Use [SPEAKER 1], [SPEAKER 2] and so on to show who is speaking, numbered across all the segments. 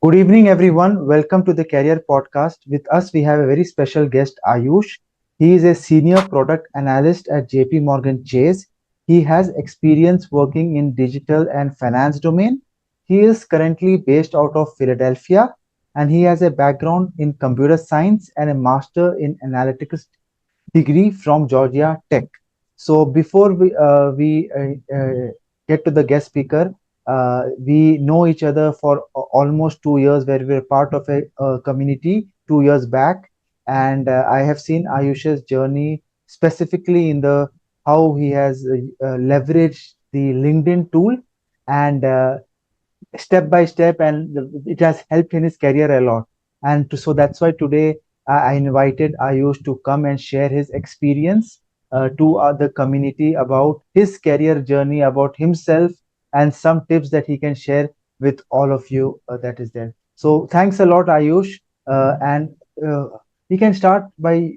[SPEAKER 1] Good evening, everyone. Welcome to the Career Podcast. With us, we have a very special guest, Ayush. He is a senior product analyst at JP Morgan Chase. He has experience working in digital and finance domain. He is currently based out of Philadelphia, and he has a background in computer science and a master in analytics degree from Georgia Tech. So before we get to the guest speaker, we know each other for almost 2 years, where we were part of a community 2 years back, and I have seen Ayush's journey specifically in the how he has leveraged the LinkedIn tool and step by step, and it has helped in his career a lot. So that's why today I invited Ayush to come and share his experience to the community about his career journey, about himself, and some tips that he can share with all of you that is there. So thanks a lot, Ayush. And we can start by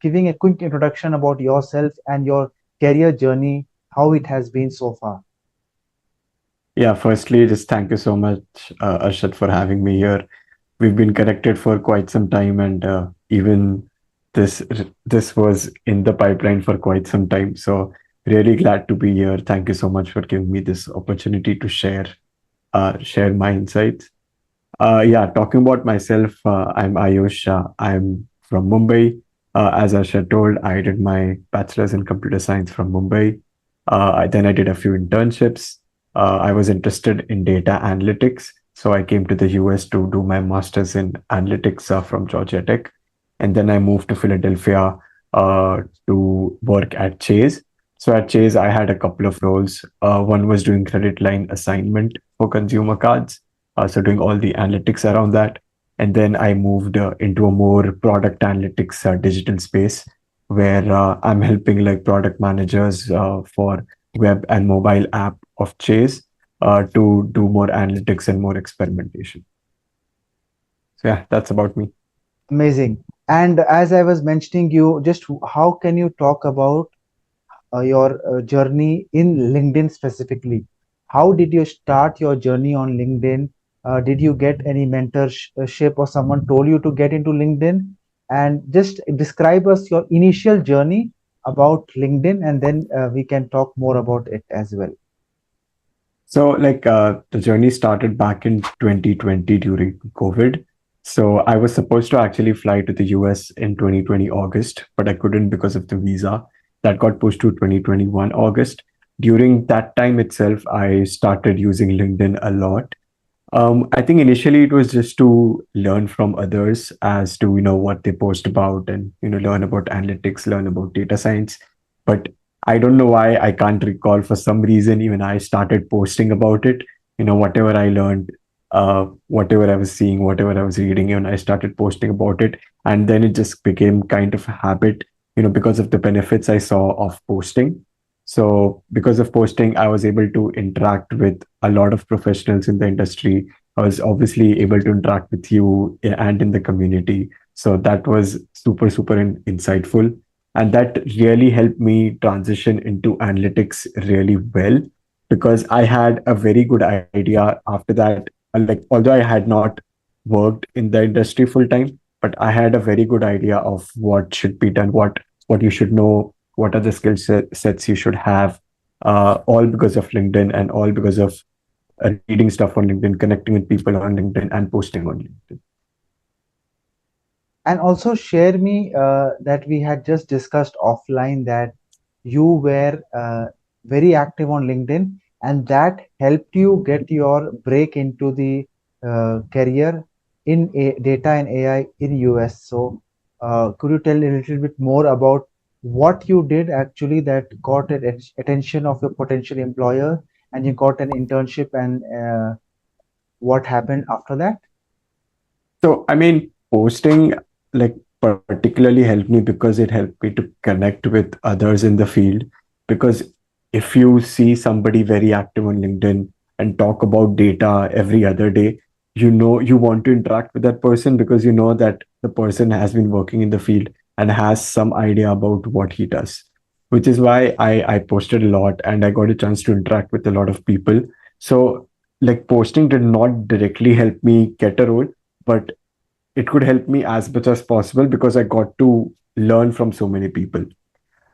[SPEAKER 1] giving a quick introduction about yourself and your career journey, how it has been so far.
[SPEAKER 2] Yeah, firstly, just thank you so much, Arshad, for having me here. We've been connected for quite some time, and even this was in the pipeline for quite some time. So really glad to be here. Thank you so much for giving me this opportunity to share my insights. Yeah, talking about myself, I'm Ayush. I'm from Mumbai. As Arshad told, I did my bachelor's in computer science from Mumbai. Then I did a few internships. I was interested in data analytics, so I came to the US to do my master's in analytics from Georgia Tech. And then I moved to Philadelphia to work at Chase. So at Chase, I had a couple of roles. One was doing credit line assignment for consumer cards, so doing all the analytics around that. And then I moved into a more product analytics digital space where I'm helping like product managers for web and mobile app of Chase to do more analytics and more experimentation. So yeah, that's about me.
[SPEAKER 1] Amazing. And as I was mentioning you, just how can you talk about your journey in LinkedIn specifically? How did you start your journey on LinkedIn? Did you get any mentorship or someone told you to get into LinkedIn? And just describe us your initial journey about LinkedIn, and then we can talk more about it as well.
[SPEAKER 2] So like the journey started back in 2020 during COVID. So I was supposed to actually fly to the US in 2020 August, but I couldn't because of the visa. That got pushed to 2021 August. During that time itself, I started using LinkedIn a lot. I think initially it was just to learn from others as to what they post about and learn about analytics, learn about data science. But I don't know why I can't recall for some reason even I started posting about it. Whatever I learned, whatever I was seeing, whatever I was reading, and I started posting about it, and then it just became kind of a habit. Because of the benefits I saw of posting. So because of posting, I was able to interact with a lot of professionals in the industry. I was obviously able to interact with you and in the community. So that was super, super insightful. And that really helped me transition into analytics really well because I had a very good idea after that. Like, although I had not worked in the industry full time, but I had a very good idea of what should be done, what you should know, what are the sets you should have, all because of LinkedIn and all because of reading stuff on LinkedIn, connecting with people on LinkedIn, and posting on LinkedIn.
[SPEAKER 1] And also share me that we had just discussed offline that you were very active on LinkedIn, and that helped you get your break into the career in data and AI in US. So could you tell a little bit more about what you did actually that got attention of your potential employer, and you got an internship, and what happened after that?
[SPEAKER 2] So, I mean, posting like particularly helped me because it helped me to connect with others in the field. Because if you see somebody very active on LinkedIn and talk about data every other day, you want to interact with that person because you know that the person has been working in the field and has some idea about what he does. Which is why I posted a lot and I got a chance to interact with a lot of people. So like posting did not directly help me get a role, but it could help me as much as possible because I got to learn from so many people.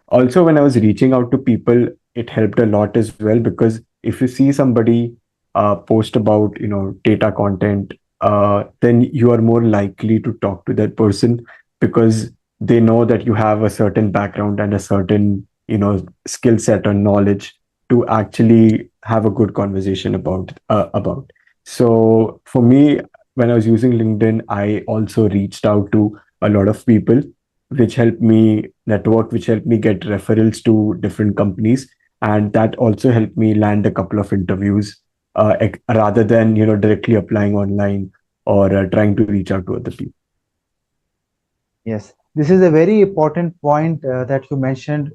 [SPEAKER 2] Also, when I was reaching out to people, it helped a lot as well, because if you see somebody post about data content, then you are more likely to talk to that person, because they know that you have a certain background and a certain skill set or knowledge to actually have a good conversation about. So for me, when I was using LinkedIn, I also reached out to a lot of people, which helped me network, which helped me get referrals to different companies, and that also helped me land a couple of interviews, rather than directly applying online or trying to reach out to other people.
[SPEAKER 1] Yes, this is a very important point that you mentioned.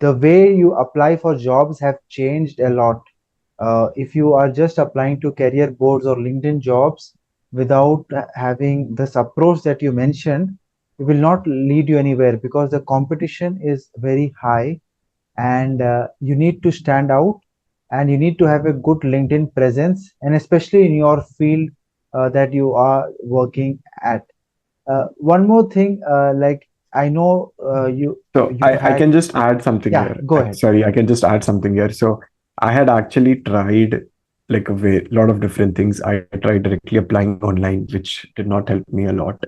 [SPEAKER 1] The way you apply for jobs have changed a lot. If you are just applying to career boards or LinkedIn jobs without having this approach that you mentioned, it will not lead you anywhere because the competition is very high, and you need to stand out, and you need to have a good LinkedIn presence, and especially in your field that you are working at. One more thing, like I know
[SPEAKER 2] So
[SPEAKER 1] you
[SPEAKER 2] I
[SPEAKER 1] had,
[SPEAKER 2] can just add something
[SPEAKER 1] yeah,
[SPEAKER 2] here.
[SPEAKER 1] go ahead.
[SPEAKER 2] Sorry, I can just add something here. So I had actually tried like a lot of different things. I tried directly applying online, which did not help me a lot.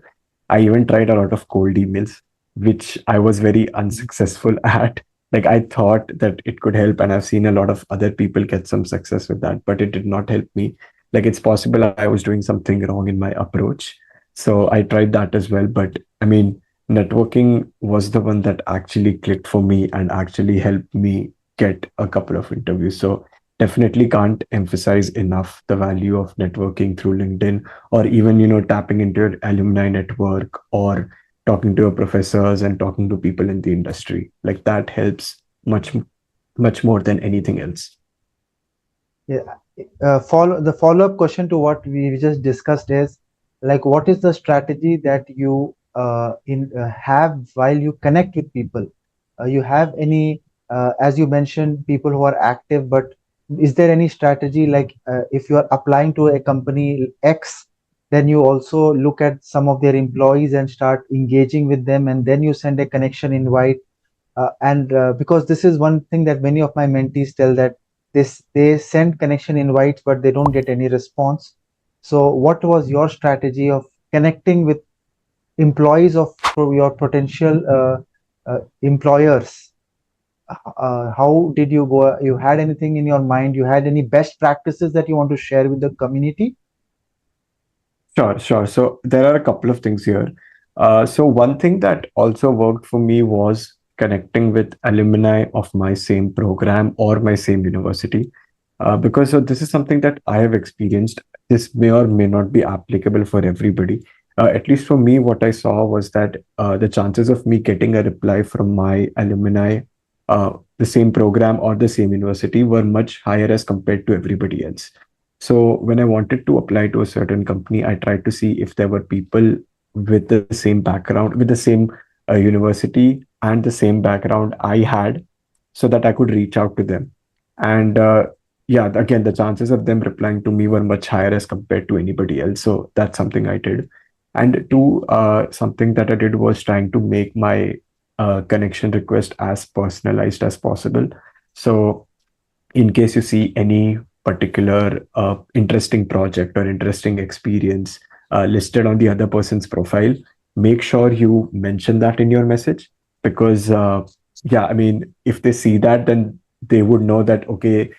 [SPEAKER 2] I even tried a lot of cold emails, which I was very unsuccessful at. Like I thought that it could help, and I've seen a lot of other people get some success with that, but it did not help me. Like it's possible I was doing something wrong in my approach. So I tried that as well. But I mean, networking was the one that actually clicked for me and actually helped me get a couple of interviews. So definitely can't emphasize enough the value of networking through LinkedIn, or even tapping into your alumni network, or talking to your professors and talking to people in the industry. Like that helps much more than anything else.
[SPEAKER 1] Yeah. Follow-up question to what we just discussed is, like, what is the strategy that you in have while you connect with people? You have any, as you mentioned, people who are active, but is there any strategy, like if you are applying to a company X, then you also look at some of their employees and start engaging with them, and then you send a connection invite, and because this is one thing that many of my mentees tell, that they send connection invites but they don't get any response. So what was your strategy of connecting with employees of your potential employers? How did you go? You had anything in your mind? You had any best practices that you want to share with the community?
[SPEAKER 2] Sure, sure. So there are a couple of things here. So one thing that also worked for me was connecting with alumni of my same program or my same university. Because so this is something that I have experienced. This may or may not be applicable for everybody. At least for me, what I saw was that the chances of me getting a reply from my alumni, the same program or the same university, were much higher as compared to everybody else. So when I wanted to apply to a certain company, I tried to see if there were people with the same background, with the same university and the same background I had, so that I could reach out to them. And yeah, again, the chances of them replying to me were much higher as compared to anybody else. So that's something I did. And two, something that I did was trying to make my connection request as personalized as possible. So in case you see any particular interesting project or interesting experience listed on the other person's profile, make sure you mention that in your message, because yeah, I mean, if they see that, then they would know that, okay,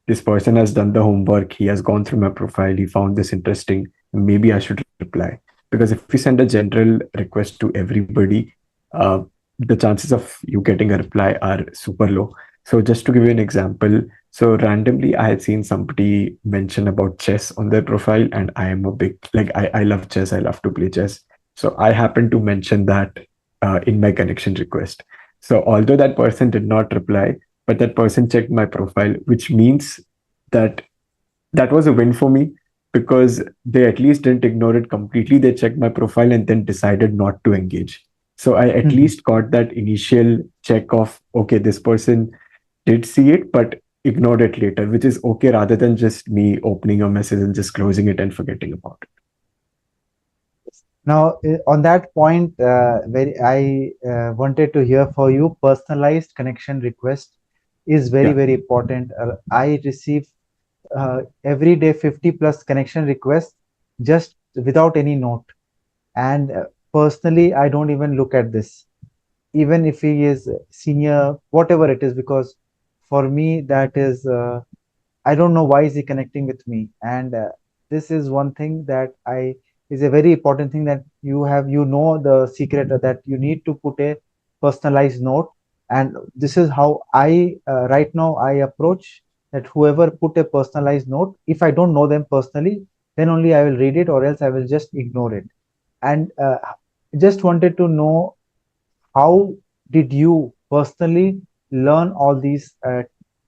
[SPEAKER 2] this person has done the homework, he has gone through my profile, he found this interesting, maybe I should reply. Because if you send a general request to everybody, uh, the chances of you getting a reply are super low. So just to give you an example, so randomly I had seen somebody mention about chess on their profile, and I am a big, like, I love chess, I love to play chess. So I happened to mention that in my connection request. So although that person did not reply, but that person checked my profile, which means that that was a win for me, because they at least didn't ignore it completely. They checked my profile and then decided not to engage. So I at
[SPEAKER 1] Mhm.
[SPEAKER 2] least got that initial check of, okay, this person did see it, but ignored it later, which is okay rather than just me opening a message and just closing it and forgetting about it.
[SPEAKER 1] Now, on that point, very I wanted to hear for you. Personalized connection request is very,
[SPEAKER 2] Yeah.
[SPEAKER 1] very important. I receive every day 50 plus connection requests just without any note. And personally, I don't even look at this, even if he is senior, whatever it is, because for me, that is. I don't know why is he connecting with me. And this is one thing that I is a very important thing that you have, you know, the secret that you need to put a personalized note. And this is how I right now I approach that whoever put a personalized note, if I don't know them personally, then only I will read it, or else I will just ignore it. And just wanted to know, how did you personally learn all these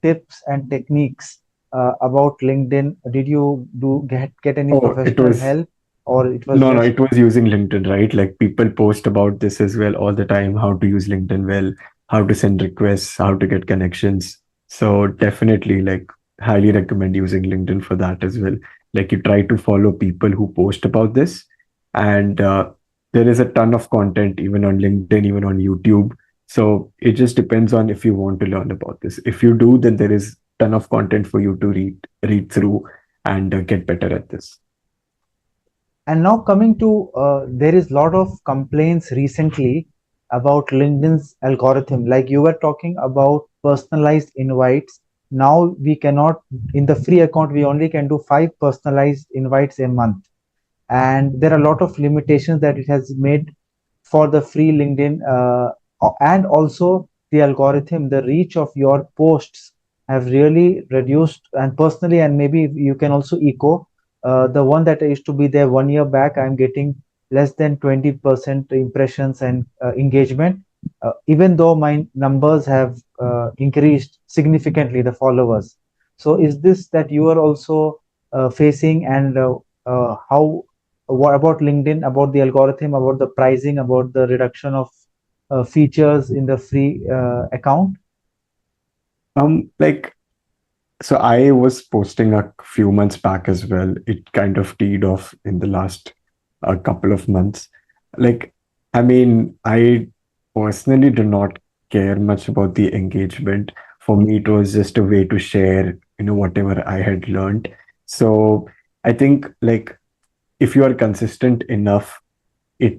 [SPEAKER 1] tips and techniques about LinkedIn? Did you get any
[SPEAKER 2] Oh, it
[SPEAKER 1] professional
[SPEAKER 2] was
[SPEAKER 1] help, or it was
[SPEAKER 2] no, no,
[SPEAKER 1] just
[SPEAKER 2] it was using LinkedIn, right? Like people post about this as well all the time, how to use LinkedIn well, how to send requests, how to get connections. So definitely like highly recommend using LinkedIn for that as well. Like you try to follow people who post about this, and there is a ton of content even on LinkedIn, even on YouTube. So it just depends on if you want to learn about this. If you do, then there is ton of content for you to read through and get better at this.
[SPEAKER 1] And now coming to there is a lot of complaints recently about LinkedIn's algorithm. Like you were talking about personalized invites. Now we cannot, in the free account, we only can do 5 personalized invites a month. And there are a lot of limitations that it has made for the free LinkedIn, and also the algorithm, the reach of your posts have really reduced. And personally, and maybe you can also echo, the one that used to be there 1 year back, I'm getting less than 20% impressions and engagement, even though my numbers have increased significantly, the followers. So is this that you are also facing, and how, what about LinkedIn, about the algorithm, about the pricing, about the reduction of features in the free account?
[SPEAKER 2] Like so I was posting a few months back as well. It kind of teed off in the last couple of months. Like, I mean, I personally do not care much about the engagement. For me, it was just a way to share, whatever I had learned. So I think like if you are consistent enough, it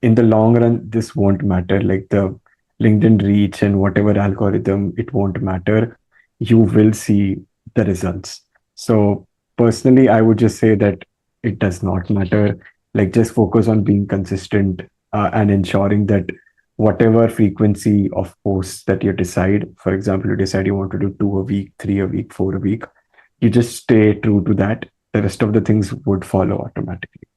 [SPEAKER 2] in the long run this won't matter. Like the LinkedIn reach and whatever algorithm, it won't matter. You will see the results. So personally I would just say that it does not matter. Like just focus on being consistent, and ensuring that whatever frequency of posts that you decide, for example, you decide you want to do 2 a week, 3 a week, 4 a week, you just stay true to that. The rest of the things would follow automatically.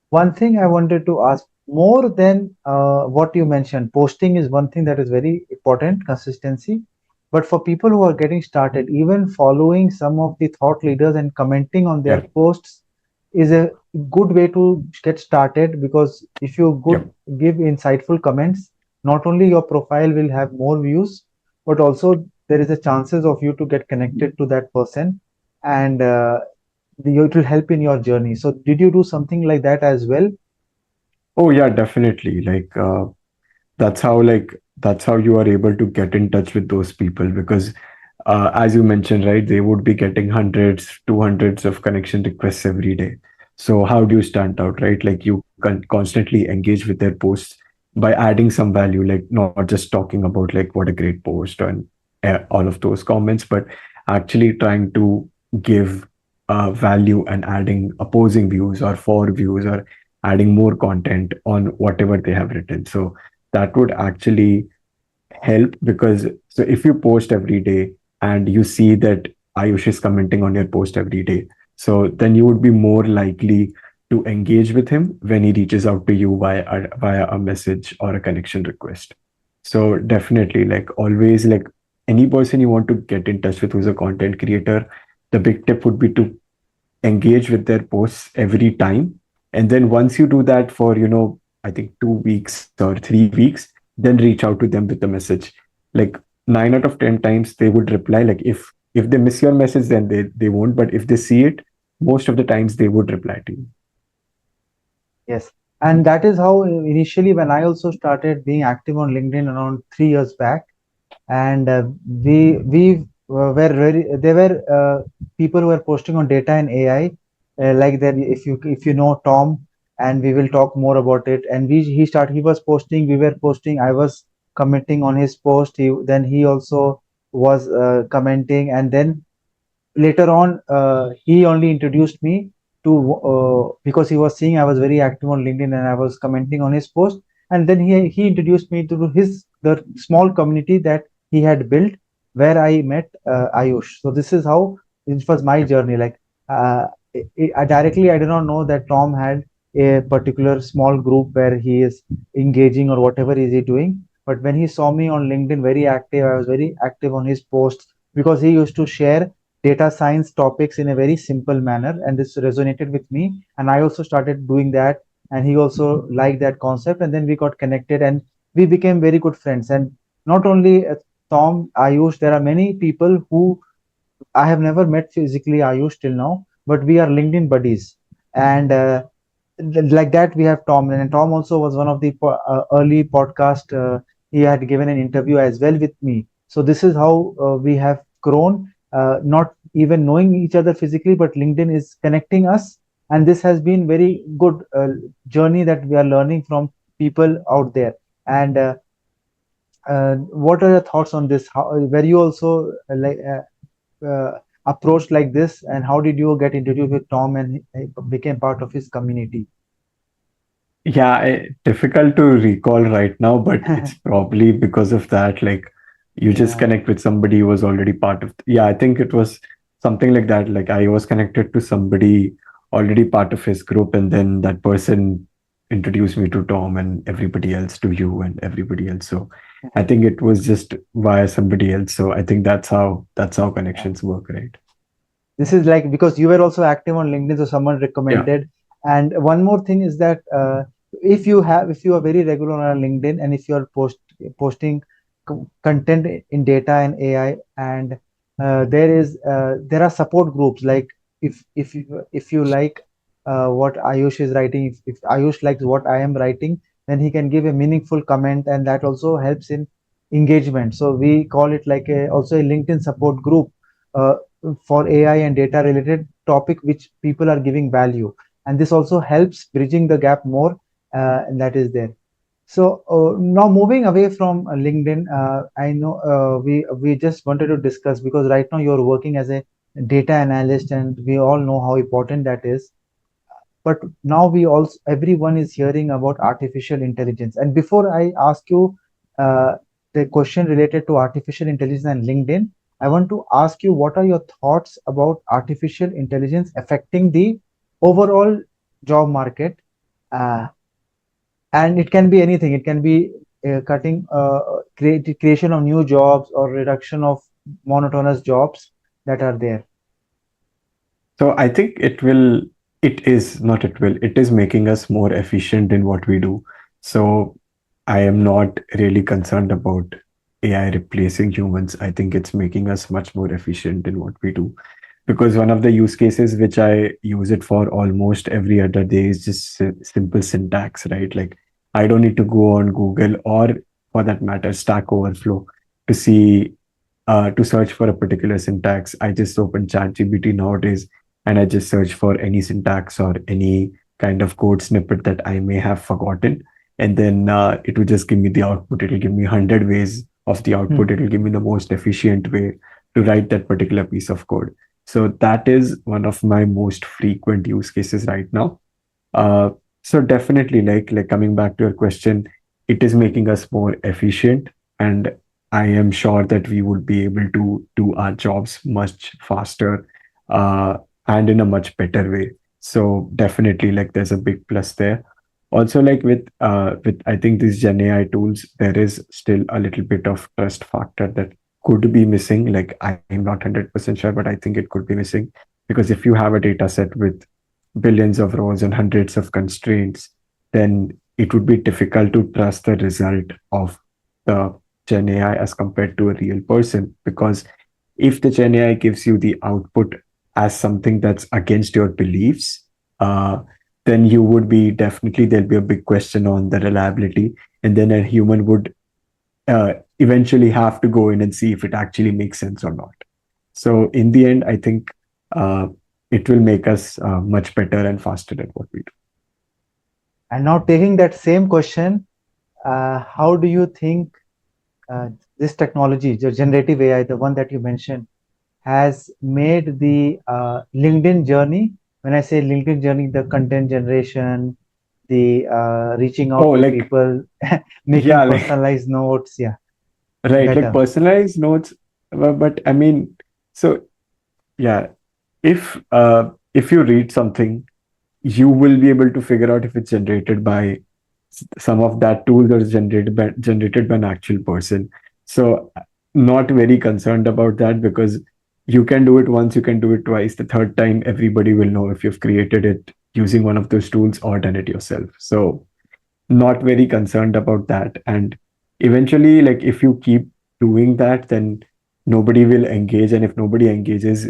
[SPEAKER 1] One thing I wanted to ask, more than what you mentioned, posting is one thing that is very important, consistency. But for people who are getting started, even following some of the thought leaders and commenting on their
[SPEAKER 2] Yeah.
[SPEAKER 1] posts is a good way to get started, because if you good
[SPEAKER 2] Yep.
[SPEAKER 1] give insightful comments, not only your profile will have more views, but also there is a chances of you to get connected to that person, and it will help in your journey. So did you do something like that as well?
[SPEAKER 2] Oh yeah, definitely. That's how you are able to get in touch with those people, because as you mentioned, right, they would be getting hundreds, 200s of connection requests every day. So how do you stand out, right? Like you can constantly engage with their posts by adding some value, like not just talking about like what a great post and all of those comments, but actually trying to give value and adding opposing views or for views or adding more content on whatever they have written. So that would actually help, because so if you post every day and you see that Ayush is commenting on your post every day, so then you would be more likely to engage with him when he reaches out to you via a message or a connection request. So definitely, like always, like any person you want to get in touch with who's a content creator, the big tip would be to engage with their posts every time. And then once you do that for, I think 2 weeks or 3 weeks, then reach out to them with a message. Like nine out of 10 times they would reply. Like if they miss your message, then they won't. But if they see it, most of the times they would reply to you.
[SPEAKER 1] Yes. And that is how initially when I also started being active on LinkedIn around 3 years back, and we were very there were people who were posting on data and AI, like that. If you know Tom, and we will talk more about it. And he was posting, we were posting, I was commenting on his post. Then he also was commenting, and then later on he only introduced me to because he was seeing I was very active on LinkedIn and I was commenting on his post. And then he introduced me to his the small community that he had built, where I met Ayush. So this is how it was my journey. Like I do not know that Tom had a particular small group where he is engaging or whatever is he doing. But when he saw me on LinkedIn very active, I was very active on his posts, because he used to share data science topics in a very simple manner, and this resonated with me, and I also started doing that. And he also liked that concept, and then we got connected and we became very good friends. And not only Tom, Ayush, there are many people who I have never met physically, Ayush, till now, but we are LinkedIn buddies. And like that, we have Tom, and Tom also was one of the early podcast. He had given an interview as well with me. So this is how we have grown, not even knowing each other physically, but LinkedIn is connecting us, and this has been very good journey that we are learning from people out there. And what are your thoughts on this? How were you also approached like this, and how did you get introduced with Tom and became part of his community?
[SPEAKER 2] Yeah, difficult to recall right now, but it's probably because of that. Like you just
[SPEAKER 1] Yeah.
[SPEAKER 2] connect with somebody who was already part of. Yeah, I think it was something like that. Like I was connected to somebody already part of his group, and then that person introduced me to Tom and everybody else to you and everybody else. So I think it was just via somebody else. So I think that's how
[SPEAKER 1] Yeah.
[SPEAKER 2] connections work, right?
[SPEAKER 1] This is like because you were also active on LinkedIn, so someone
[SPEAKER 2] Yeah.
[SPEAKER 1] recommended. And one more thing is that if you are very regular on LinkedIn, and if you are posting content in data and AI, and there are support groups. Like if you like what Ayush is writing, if Ayush likes what I am writing, then he can give a meaningful comment, and that also helps in engagement. So we call it like also a LinkedIn support group. Uh, for AI and data related topic which people are giving value, and this also helps bridging the gap more, and that is there. So now moving away from LinkedIn, I know we just wanted to discuss, because right now you're working as a data analyst, and we all know how important that is. But now we also everyone is hearing about artificial intelligence. And before I ask you uh, the question related to artificial intelligence and LinkedIn, I want to ask you, what are your thoughts about artificial intelligence affecting the overall job market? uh, and it can be anything. It can be creation of new jobs or reduction of monotonous jobs that are there.
[SPEAKER 2] So I think it is not it will, it is making us more efficient in what we do. So I am not really concerned about AI replacing humans. I think it's making us much more efficient in what we do. Because one of the use cases which I use it for almost every other day is just simple syntax, right? Like I don't need to go on Google or for that matter, Stack Overflow to see to search for a particular syntax. I just open ChatGPT nowadays and I just search for any syntax or any kind of code snippet that I may have forgotten. And then it will just give me the output. It'll give me 100 ways of the
[SPEAKER 1] Hmm.
[SPEAKER 2] output. It'll give me the most efficient way to write that particular piece of code. So that is one of my most frequent use cases right now. Uh, so definitely, like coming back to your question, it is making us more efficient, and I am sure that we would be able to do our jobs much faster, uh, and in a much better way. So definitely, like there's a big plus there. Also, like with I think these Gen AI tools, there is still a little bit of trust factor that could be missing. Like I'm not 100% sure, but I think it could be missing because if you have a data set with billions of rows and hundreds of constraints, then it would be difficult to trust the result of the Gen AI as compared to a real person. Because if the Gen AI gives you the output as something that's against your beliefs, uh, then you would be definitely, there'll be a big question on the reliability. And then a human would eventually have to go in and see if it actually makes sense or not. So in the end, I think uh, it will make us much better and faster at what we do.
[SPEAKER 1] And now taking that same question, how do you think uh, this technology, the generative AI, the one that you mentioned, has made the LinkedIn journey? When I say LinkedIn journey, the content generation, the reaching
[SPEAKER 2] Oh,
[SPEAKER 1] out to
[SPEAKER 2] like,
[SPEAKER 1] people,
[SPEAKER 2] yeah,
[SPEAKER 1] making
[SPEAKER 2] like,
[SPEAKER 1] personalized notes, yeah,
[SPEAKER 2] right, like
[SPEAKER 1] better.
[SPEAKER 2] personalized notes. But I mean, so yeah, if you read something, you will be able to figure out if it's generated by some of that tool that is generated by an actual person. So not very concerned about that, because you can do it once, you can do it twice. The third time, everybody will know if you've created it using one of those tools or done it yourself. So not very concerned about that. And eventually, like, if you keep doing that, then nobody will engage. And if nobody engages,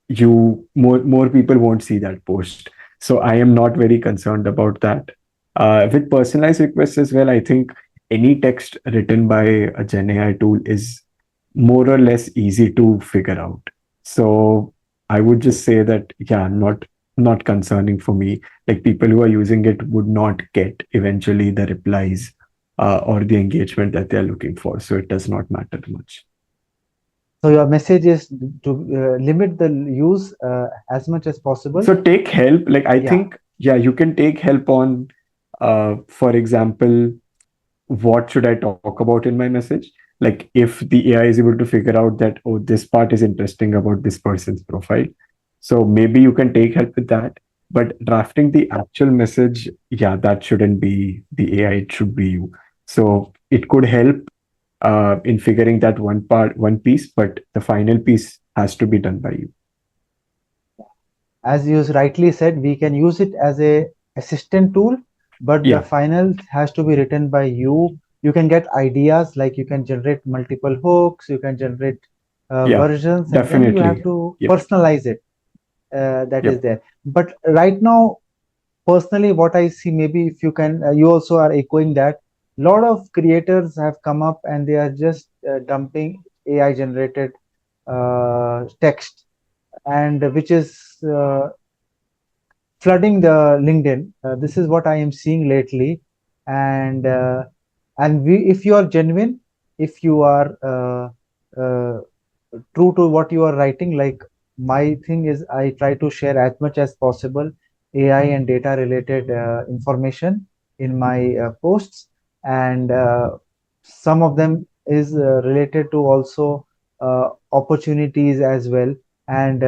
[SPEAKER 2] you more people won't see that post. So I am not very concerned about that. With personalized requests as well, I think any text written by a Gen AI tool is more or less easy to figure out. So I would just say that, yeah, not concerning for me. Like, people who are using it would not get eventually the replies or the engagement that they're looking for. So it does not matter much.
[SPEAKER 1] So your message is to limit the use as much as possible.
[SPEAKER 2] So take help. Like, I
[SPEAKER 1] Yeah.
[SPEAKER 2] think, yeah, you can take help on, for example, what should I talk about in my message? Like, if the AI is able to figure out that, oh, this part is interesting about this person's profile. So maybe you can take help with that. But drafting the actual message, yeah, that shouldn't be the AI, it should be you. So it could help in figuring that one piece, but the final piece has to be done by you.
[SPEAKER 1] As you rightly said, we can use it as a assistant tool, but the
[SPEAKER 2] Yeah,
[SPEAKER 1] final has to be written by you. You can get ideas, like you can generate multiple hooks, you can generate
[SPEAKER 2] yeah,
[SPEAKER 1] versions, and then you have
[SPEAKER 2] definitely.
[SPEAKER 1] to
[SPEAKER 2] Yep,
[SPEAKER 1] personalize it. That is
[SPEAKER 2] yep.
[SPEAKER 1] there. But right now, personally, what I see, maybe if you can, you also are echoing that. A lot of creators have come up and they are just dumping AI generated text, and which is flooding the LinkedIn. This is what I am seeing lately, and if you are genuine, if you are true to what you are writing, like my thing is, I try to share as much as possible AI and data related information in my posts, and some of them is related to also opportunities as well. And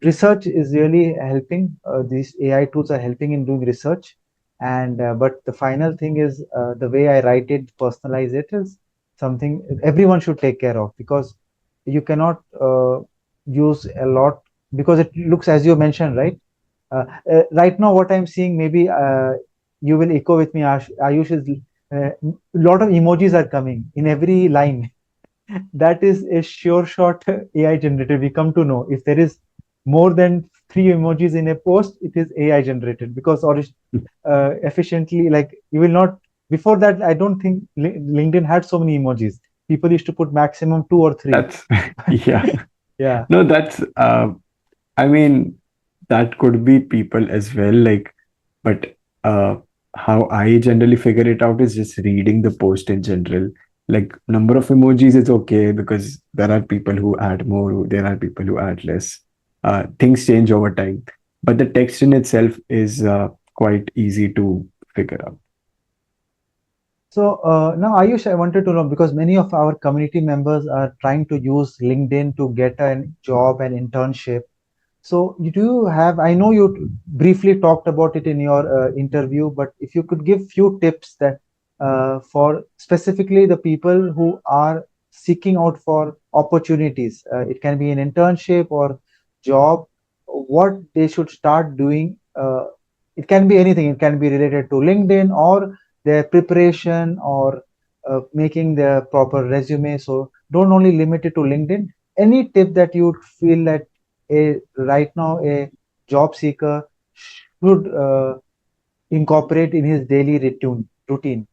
[SPEAKER 1] research is really helping. These AI tools are helping in doing research, and but the final thing is the way I write it, personalize it, is something everyone should take care of, because you cannot use a lot, because it looks, as you mentioned, right? Right now, what I'm seeing, maybe you will echo with me, Ayush, is a lot of emojis are coming in every line. That is a sure shot AI generated. We come to know if there is more than three emojis in a post, it is AI generated, because or efficiently, like you will not. Before that, I don't think LinkedIn had so many emojis. People used to put maximum two or three.
[SPEAKER 2] That's, yeah.
[SPEAKER 1] Yeah.
[SPEAKER 2] No, that's, I mean, that could be people as well. Like, but uh, how I generally figure it out is just reading the post in general. Like, number of emojis is okay because there are people who add more, there are people who add less. Things change over time, but the text in itself is quite easy to figure out.
[SPEAKER 1] So now, Ayush, I wanted to know, because many of our community members are trying to use LinkedIn to get a job and internship. So do you have, I know you briefly talked about it in your interview, but if you could give few tips that for specifically the people who are seeking out for opportunities, it can be an internship or job, what they should start doing. It can be anything. It can be related to LinkedIn or their preparation or making the proper resume. So don't only limit it to LinkedIn. Any tip that you would feel that a right now a job seeker should incorporate in his daily routine?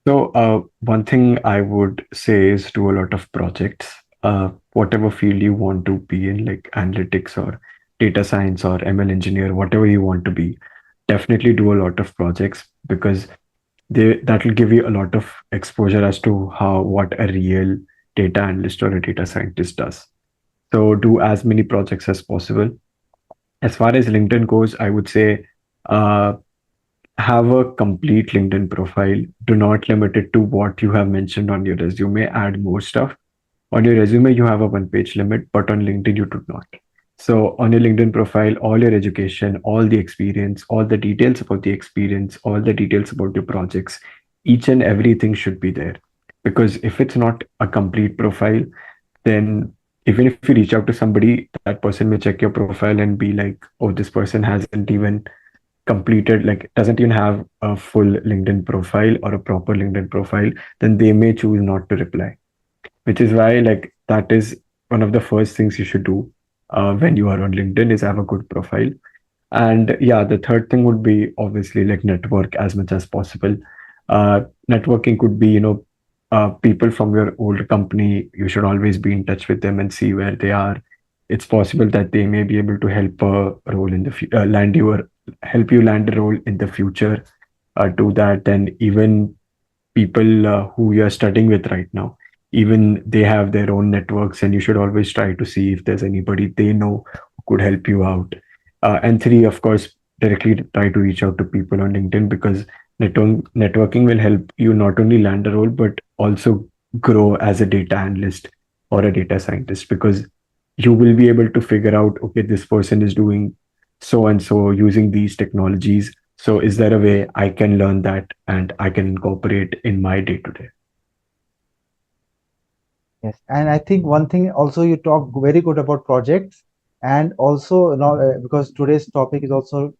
[SPEAKER 2] So, one thing I would say is do a lot of projects. Whatever field you want to be in, like analytics or data science or ML engineer, whatever you want to be, definitely do a lot of projects because that will give you a lot of exposure as to how what a real data analyst or a data scientist does. So do as many projects as possible. As far as LinkedIn goes, I would say uh, have a complete LinkedIn profile. Do not limit it to what you have mentioned on your resume. Add more stuff. On your resume, you have a one-page limit, but on LinkedIn, you do not. So on your LinkedIn profile, all your education, all the experience, all the details about the experience, all the details about your projects, each and everything should be there. Because if it's not a complete profile, then even if you reach out to somebody, that person may check your profile and be like, oh, this person hasn't even completed, like doesn't even have a full LinkedIn profile or a proper LinkedIn profile, then they may choose not to reply. Which is why, like, that is one of the first things you should do when you are on LinkedIn is have a good profile. And yeah, the third thing would be obviously like network as much as possible. Networking could be, people from your old company. You should always be in touch with them and see where they are. It's possible that they may be able to help a role in the land you or help you land a role in the future. Do that, and even people who you're studying with right now, even they have their own networks, and you should always try to see if there's anybody they know who could help you out. And three, of course, directly try to reach out to people on LinkedIn because networking will help you not only land a role but also grow as a data analyst or a data scientist because you will be able to figure out, okay, this person is doing so and so using these technologies, so is there a way I can learn that and I can incorporate in my day to day?
[SPEAKER 1] Yes, and I think one thing also you talk very good about projects, and also now because today's topic is also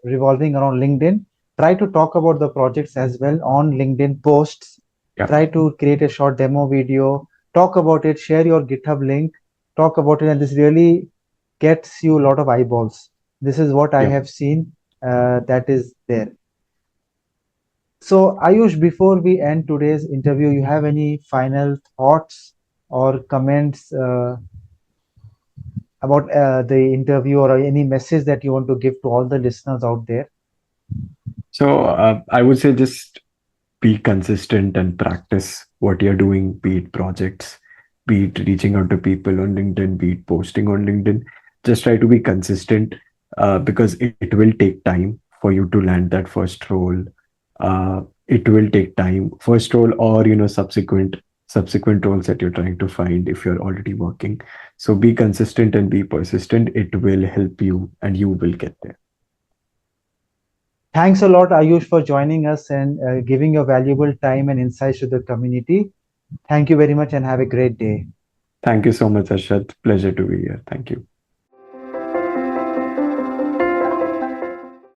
[SPEAKER 1] revolving around LinkedIn, try to talk about the projects as well on LinkedIn posts.
[SPEAKER 2] Yeah,
[SPEAKER 1] Try to create a short demo video, talk about it, share your GitHub link, talk about it, and this really gets you a lot of eyeballs. This is what I
[SPEAKER 2] yeah.
[SPEAKER 1] have seen that is there. So, Ayush, before we end today's interview, you have any final thoughts or comments about the interview or any message that you want to give to all the listeners out there?
[SPEAKER 2] So I would say just be consistent and practice what you're doing, be it projects, be it reaching out to people on LinkedIn, be it posting on LinkedIn. Just try to be consistent because it will take time for you to land that first role. It will take time, first role or subsequent roles that you're trying to find if you're already working. So be consistent and be persistent. It will help you and you will get there.
[SPEAKER 1] Thanks a lot, Ayush, for joining us and giving your valuable time and insights to the community. Thank you very much and have a great day.
[SPEAKER 2] Thank you so much, Ashad. Pleasure to be here. Thank you.